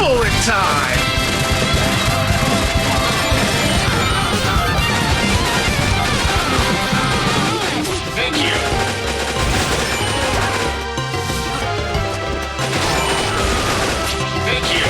bullet time! Thank you. Thank you.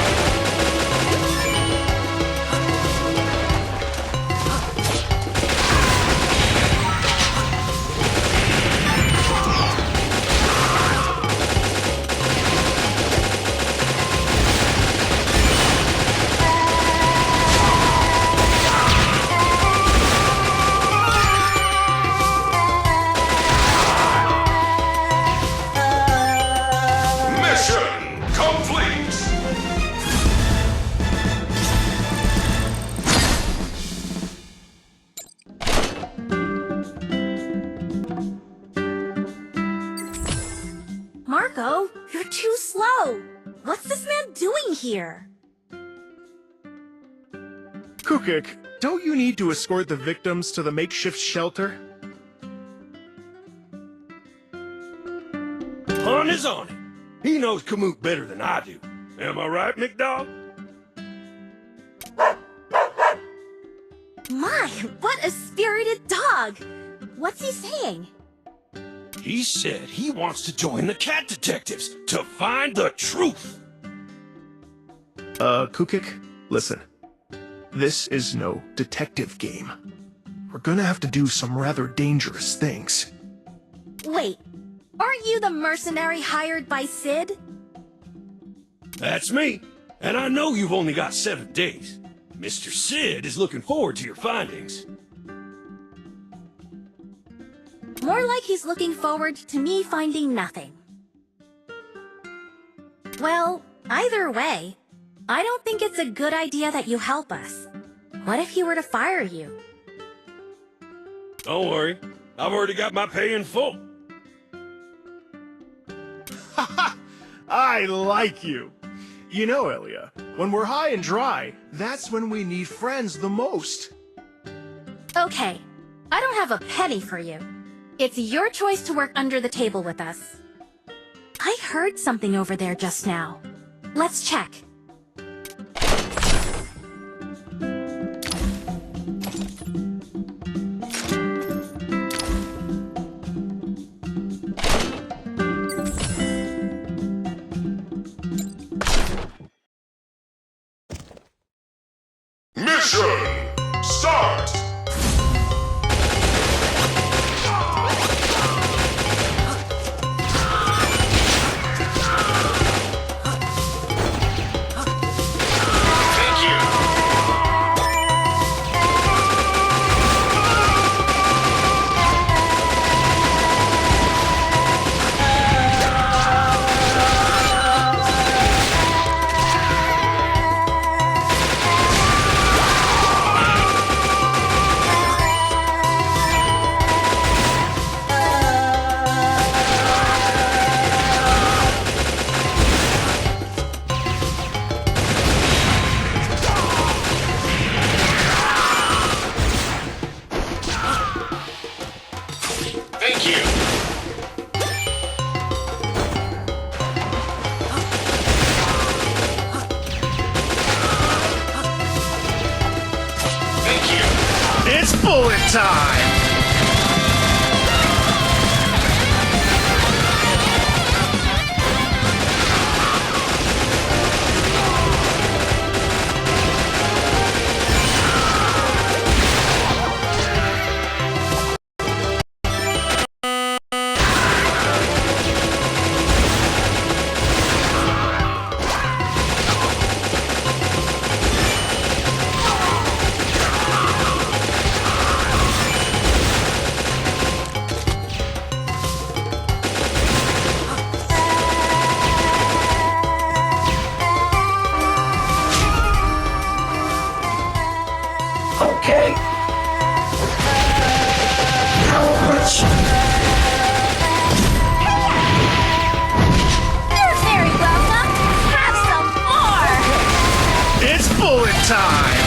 Mission complete. Marco, you're too slow. What's this man doing here? Kukik, don't you need to escort the victims to the makeshift shelter? Han is on it. He knows Kamuk better than I do. Am I right, McDog? My, what a spirited dog! What's he saying? He said he wants to join the cat detectives to find the truth. Kukik, listen. This is no detective game. We're gonna have to do some rather dangerous things. Wait, aren't you the mercenary hired by Sid? That's me. And I know you've only got 7 days. Mr. Sid is looking forward to your findings. More like he's looking forward to me finding nothing. Well, either way, I don't think it's a good idea that you help us. What if he were to fire you? Don't worry. I've already got my pay in full. I like you. You know, Elia, when we're high and dry, that's when we need friends the most. Okay, I don't have a penny for you. It's your choice to work under the table with us. I heard something over there just now. Let's check. Mission start. Thank you. Thank you. Thank you. It's bullet time! Okay. How much? You're very welcome! Have some more! It's bullet time!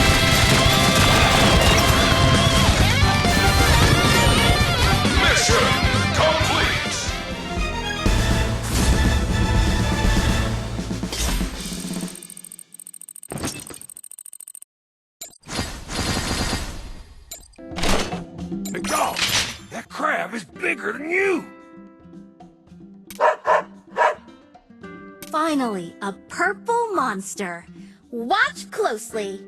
Mission complete. dog! That crab is bigger than you! Finally, a purple monster. Watch closely.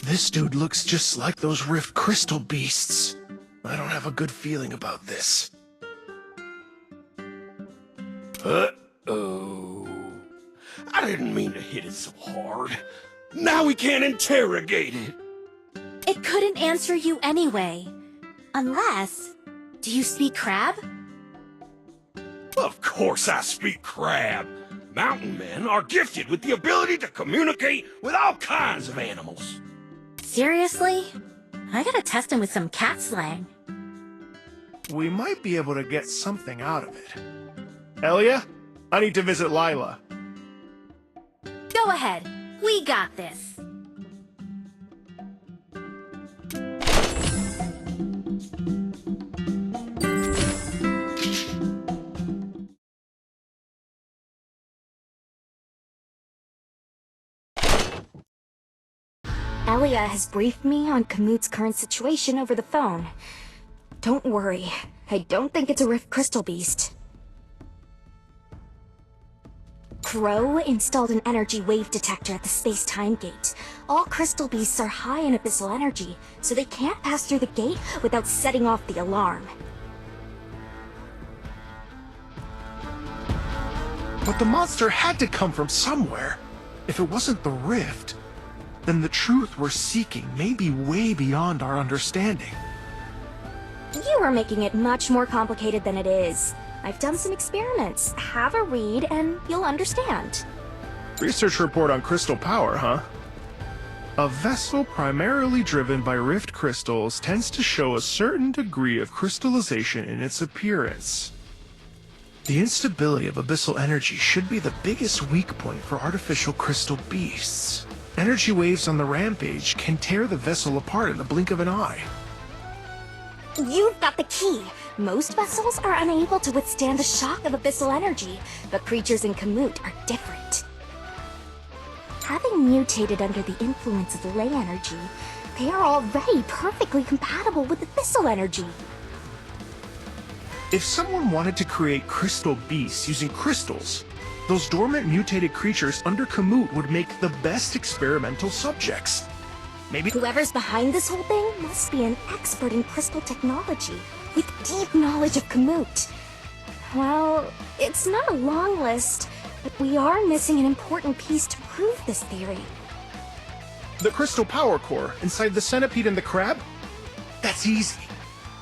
This dude looks just like those rift crystal beasts. I don't have a good feeling about this. Uh-oh. I didn't mean to hit it so hard. Now we can't interrogate it. It couldn't answer you anyway. Unless... Do you speak crab? Of course I speak crab. Mountain men are gifted with the ability to communicate with all kinds of animals. Seriously? I gotta test him with some cat slang. We might be able to get something out of it. Elia, I need to visit Lila. Go ahead. We got this. Elia has briefed me on Kamut's current situation over the phone. Don't worry, I don't think it's a Rift Crystal Beast. Crow installed an energy wave detector at the space-time gate. All crystal beasts are high in abyssal energy, so they can't pass through the gate without setting off the alarm. But the monster had to come from somewhere. If it wasn't the rift, then the truth we're seeking may be way beyond our understanding. You are making it much more complicated than it is. I've done some experiments. Have a read and you'll understand. Research report on crystal power, huh? A vessel primarily driven by rift crystals tends to show a certain degree of crystallization in its appearance. The instability of abyssal energy should be the biggest weak point for artificial crystal beasts. Energy waves on the rampage can tear the vessel apart in the blink of an eye. You've got the key. Most vessels are unable to withstand the shock of abyssal energy, but creatures in Kamut are different. Having mutated under the influence of ley energy, they are already perfectly compatible with abyssal energy. If someone wanted to create crystal beasts using crystals, those dormant mutated creatures under Kamut would make the best experimental subjects. Maybe Whoever's behind this whole thing must be an expert in crystal technology, with deep knowledge of Kamut. Well, it's not a long list, but we are missing an important piece to prove this theory. the crystal power core inside the centipede and the crab? That's easy.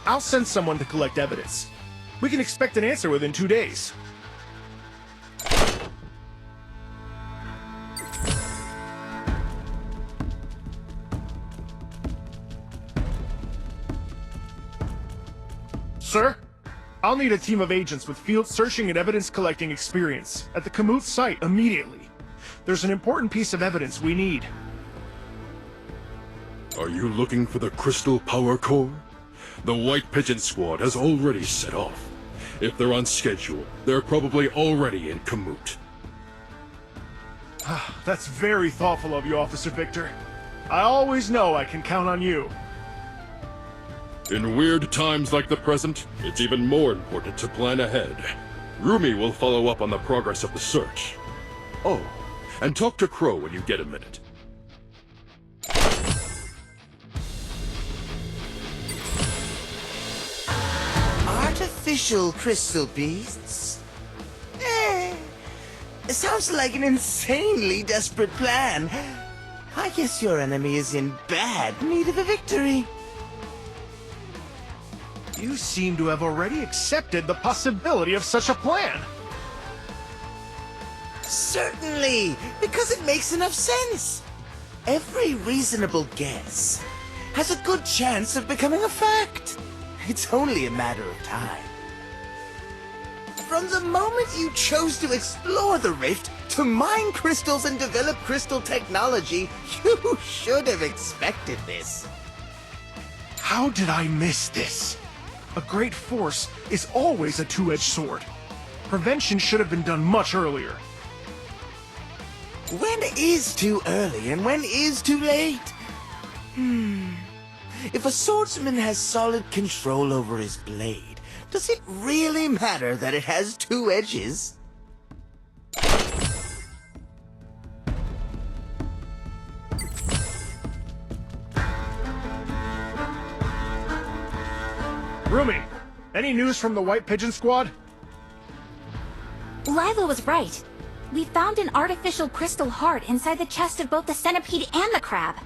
I'll send someone to collect evidence. We can expect an answer within 2 days. Sir, I'll need a team of agents with field searching and evidence collecting experience at the Kamut site immediately. There's an important piece of evidence we need. Are you looking for the crystal power core? The White Pigeon Squad has already set off. If they're on schedule, they're probably already in Kamut. That's very thoughtful of you, Officer Victor. I always know I can count on you. In weird times like the present, it's even more important to plan ahead. Rumi will follow up on the progress of the search. Oh, and talk to Crow when you get a minute. Artificial crystal beasts? It sounds like an insanely desperate plan. I guess your enemy is in bad need of a victory. You seem to have already accepted the possibility of such a plan. Certainly, because it makes enough sense. Every reasonable guess has a good chance of becoming a fact. It's only a matter of time. From the moment you chose to explore the rift, to mine crystals and develop crystal technology, you should have expected this. How did I miss this? A great force is always a two-edged sword. Prevention should have been done much earlier. When is too early and when is too late? if a swordsman has solid control over his blade, does it really matter that it has two edges? Rumi, any news from the White Pigeon Squad? Lila was right. We found an artificial crystal heart inside the chest of both the centipede and the crab.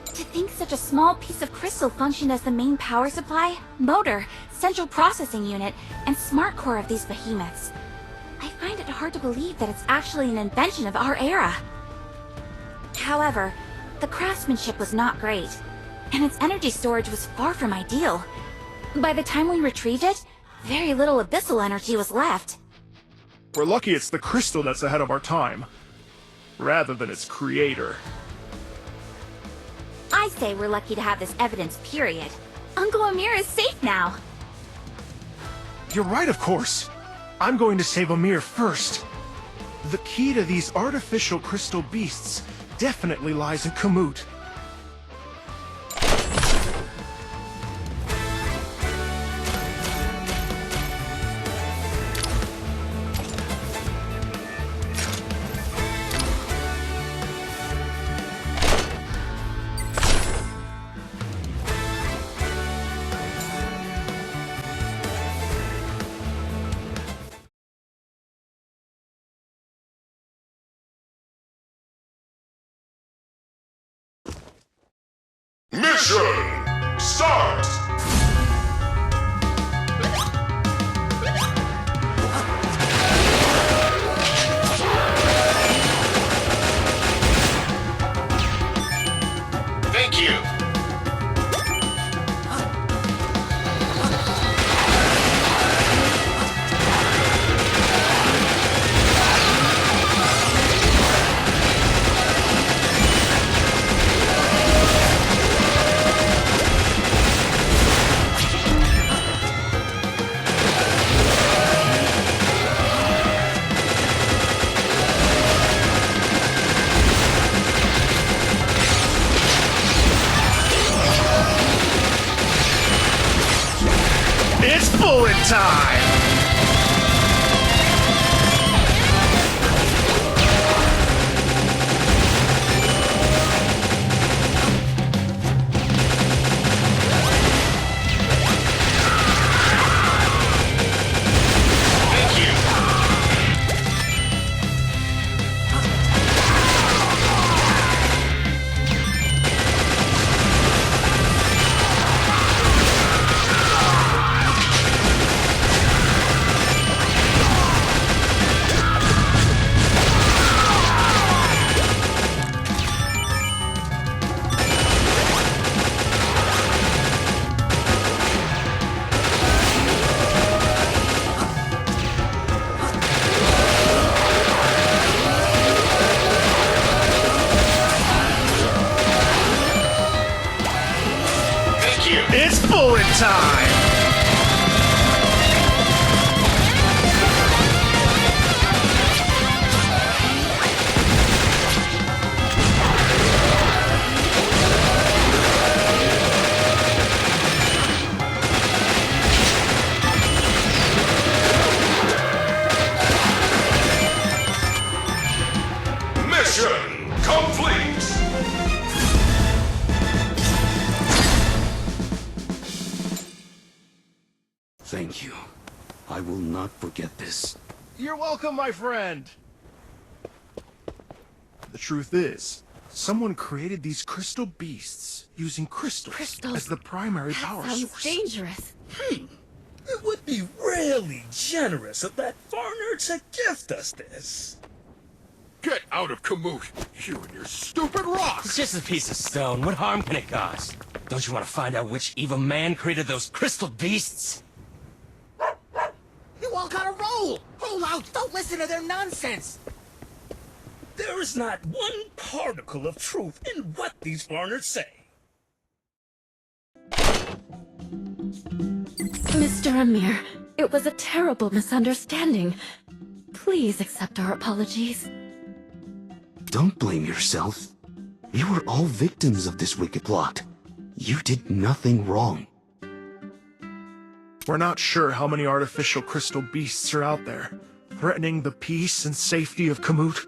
To think such a small piece of crystal functioned as the main power supply, motor, central processing unit, and smart core of these behemoths. I find it hard to believe that it's actually an invention of our era. However, the craftsmanship was not great, and its energy storage was far from ideal. By the time we retrieved it, very little abyssal energy was left. We're lucky it's the crystal that's ahead of our time, rather than its creator. I say we're lucky to have this evidence, period. Uncle Amir is safe now. You're right, of course. I'm going to save Amir first. The key to these artificial crystal beasts definitely lies in Kamut. Mission start! Thank you. It's bullet time! Thank you. Thank you. It's bullet time! Mission complete! Thank you. I will not forget this. You're welcome, my friend! The truth is, someone created these crystal beasts using crystals as the primary power source. dangerous. It would be really generous of that foreigner to gift us this. Get out of Kamut, you and your stupid rocks! It's just a piece of stone. What harm can it cause? Don't you want to find out which evil man created those crystal beasts? You all gotta roll! Hold out! Don't listen to their nonsense! There is not one particle of truth in what these foreigners say. Mr. Amir, it was a terrible misunderstanding. Please accept our apologies. Don't blame yourself. We were all victims of this wicked plot. You did nothing wrong. We're not sure how many artificial crystal beasts are out there, threatening the peace and safety of Kamut.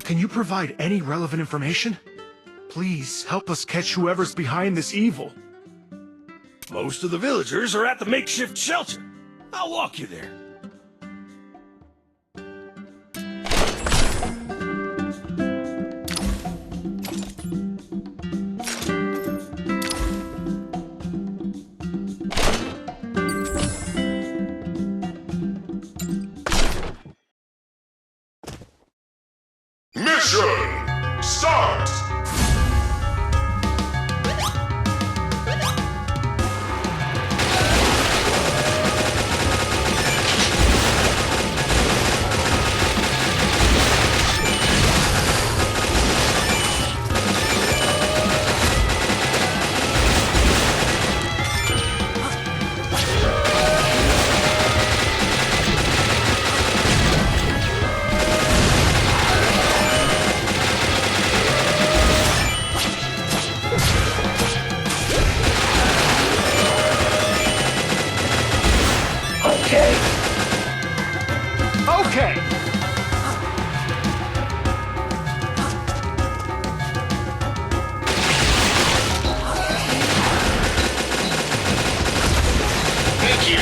Can you provide any relevant information? Please help us catch whoever's behind this evil. Most of the villagers are at the makeshift shelter. I'll walk you there. Mission start! Okay. Thank you.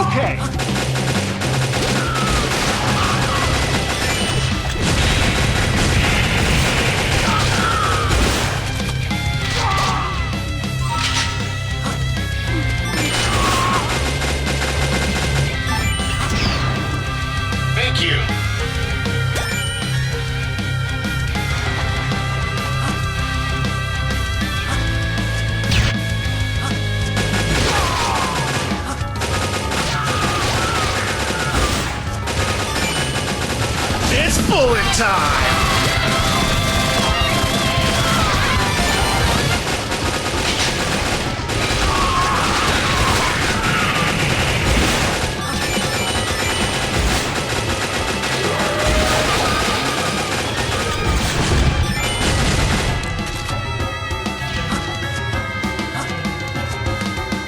Okay. Thank you. It's bullet time!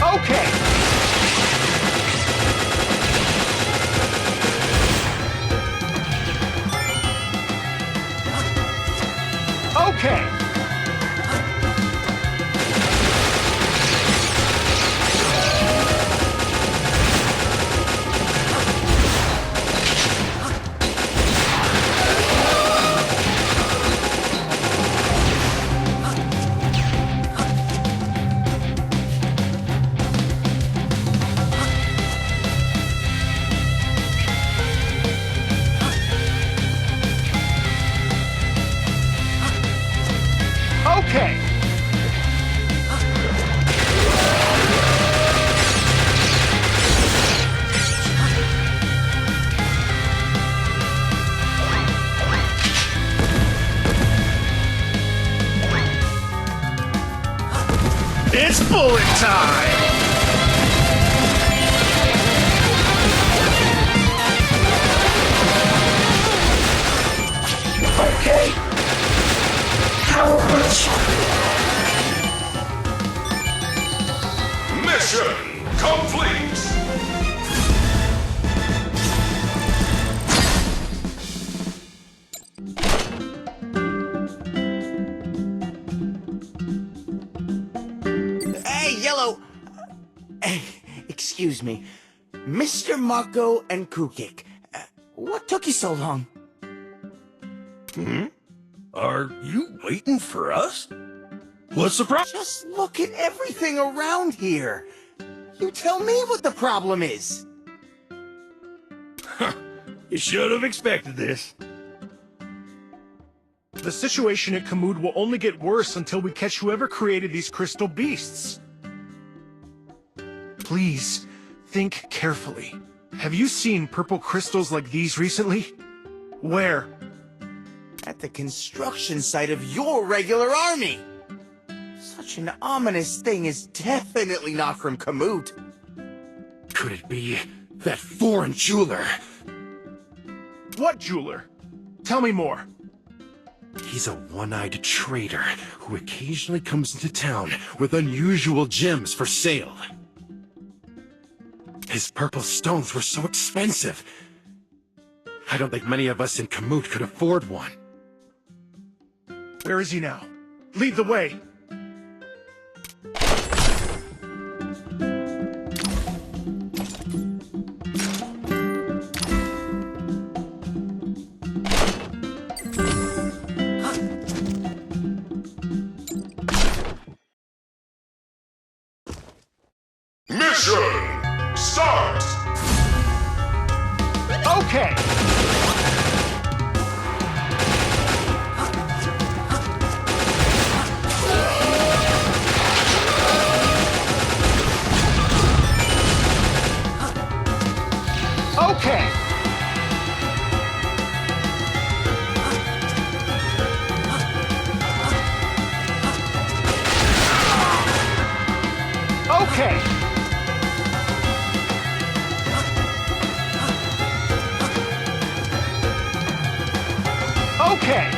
Okay. Okay. Okay. It's bullet time! Okay. Power punch. Mission complete! Hey, Yellow! Excuse me. Mr. Marco and Kukik, what took you so long? Are you waiting for us? What's the problem? Just look at everything around here. You tell me what the problem is. You should have expected this. The situation at Kamut will only get worse until we catch whoever created these crystal beasts. Please, think carefully. Have you seen purple crystals like these recently? Where? At the construction site of your regular army. Such an ominous thing is definitely not from Kamut. Could it be that foreign jeweler? What jeweler? Tell me more. He's a one-eyed trader who occasionally comes into town with unusual gems for sale. His purple stones were so expensive. I don't think many of us in Kamut could afford one. Where is he now? Lead the way. Mission start! Okay. Okay. Okay. Okay.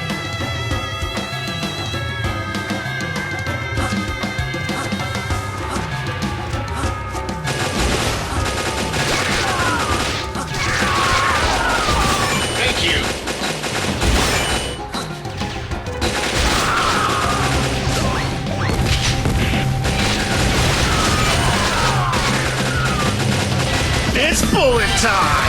Thank you! It's bullet time!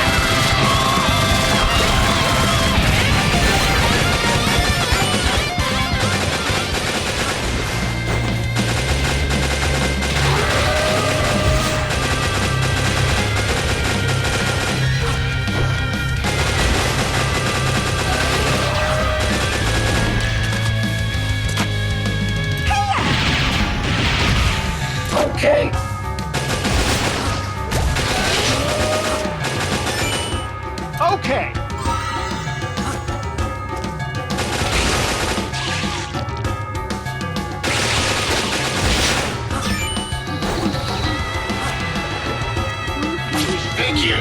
Okay. Okay. Thank you!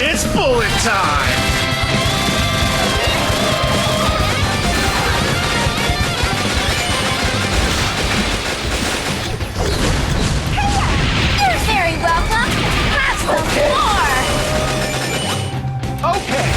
It's bullet time! You're very welcome! Have some more! Okay.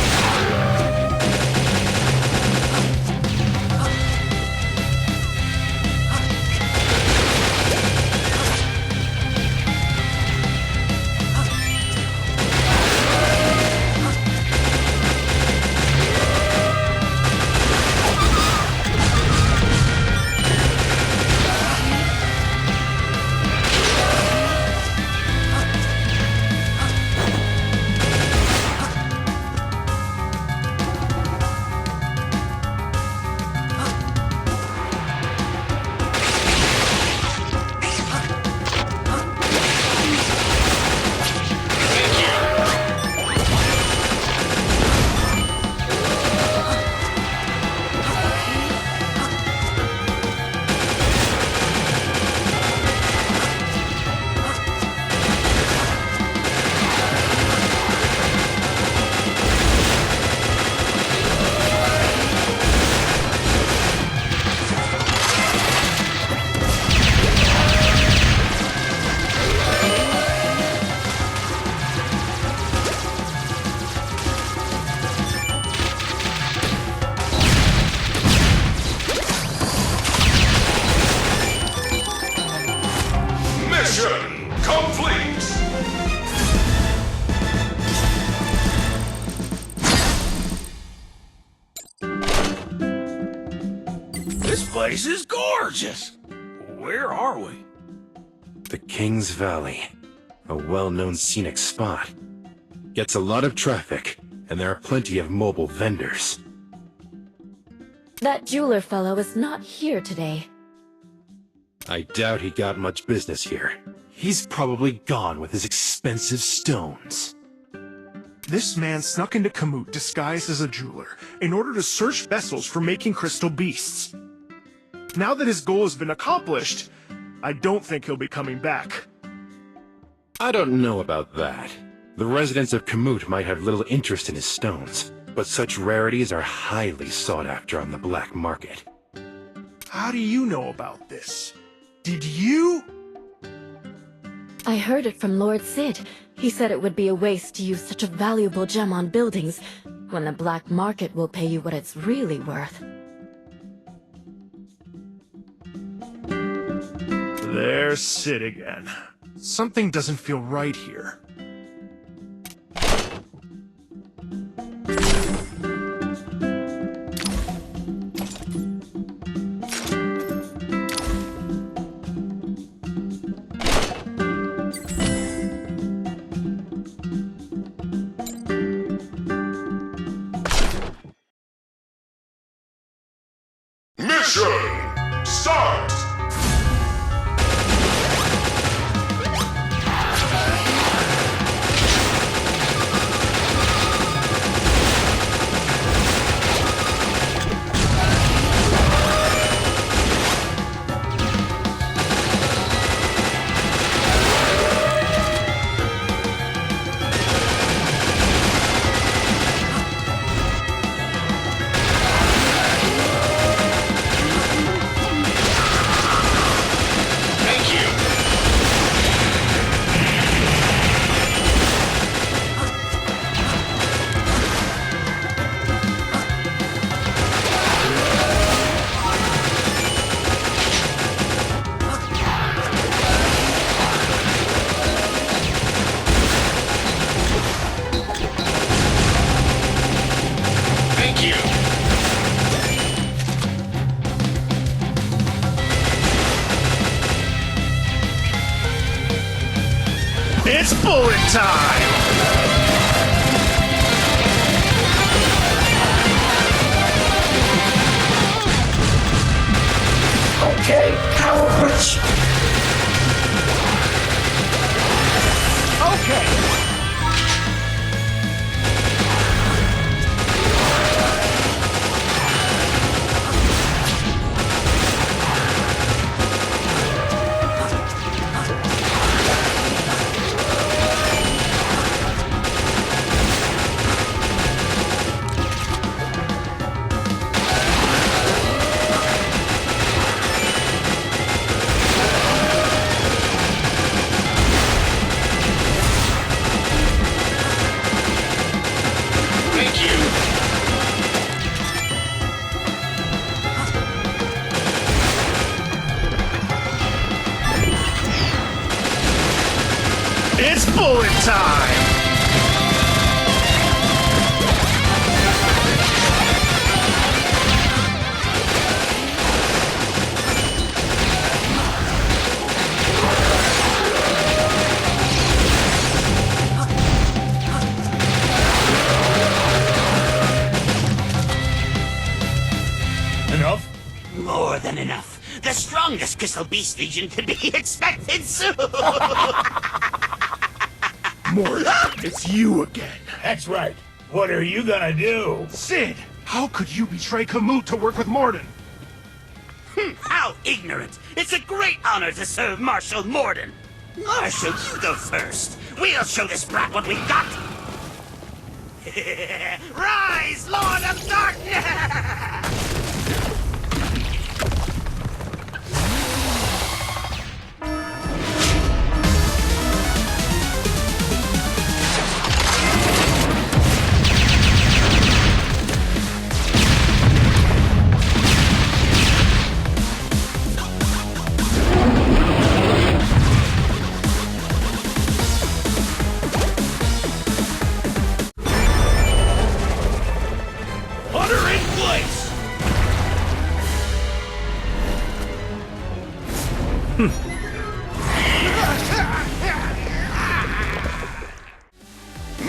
Mission complete! This place is gorgeous! Where are we? The King's Valley, a well-known scenic spot. Gets a lot of traffic, and there are plenty of mobile vendors. That jeweler fellow is not here today. I doubt he got much business here. He's probably gone with his expensive stones. This man snuck into Kamut disguised as a jeweler in order to search vessels for making crystal beasts. Now that his goal has been accomplished, I don't think he'll be coming back. I don't know about that. The residents of Kamut might have little interest in his stones, but such rarities are highly sought after on the black market. How do you know about this? Did you? I heard it from Lord Sid. He said it would be a waste to use such a valuable gem on buildings, when the black market will pay you what it's really worth. There's Sid again. Something doesn't feel right here. Mission start! It's bullet time! Okay, power punch! Okay! It's bullet time! Enough? More than enough. The strongest Crystal Beast Legion could be expected soon! Mort, it's you again. That's right. What are you gonna do? Sid, how could you betray Kamut to work with Morden? How ignorant! It's a great honor to serve Marshal Morden! Marshal, you go first! We'll show this brat what we've got! Rise, Lord of Darkness!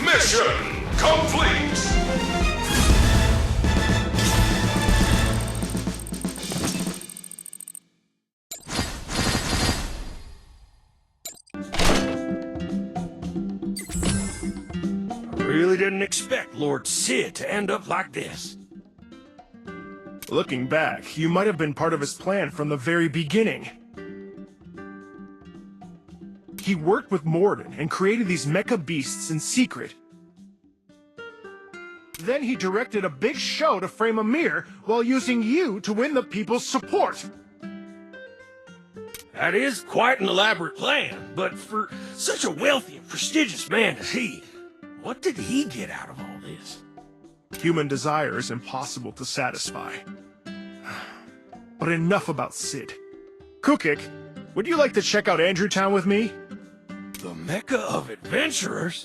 Mission complete! Really didn't expect Lord Sid to end up like this. Looking back, you might have been part of his plan from the very beginning. He worked with Morden and created these mecha beasts in secret. Then he directed a big show to frame a mirror while using you to win the people's support. That is quite an elaborate plan, but for such a wealthy and prestigious man as he, what did he get out of all this? Human desire is impossible to satisfy. But enough about Sid. Kukik, would you like to check out Andrewtown with me? The Mecca of Adventurers?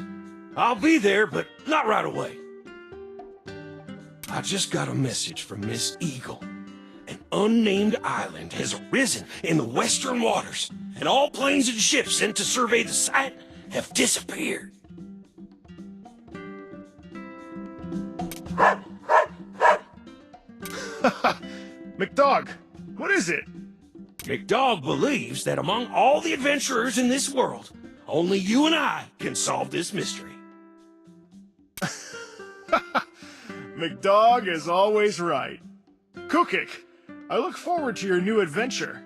I'll be there, but not right away. I just got a message from Miss Eagle. An unnamed island has arisen in the western waters, and all planes and ships sent to survey the site have disappeared. McDog, what is it? McDog believes that among all the adventurers in this world, only you and I can solve this mystery. McDog is always right. Kukik, I look forward to your new adventure.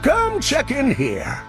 Come check in here.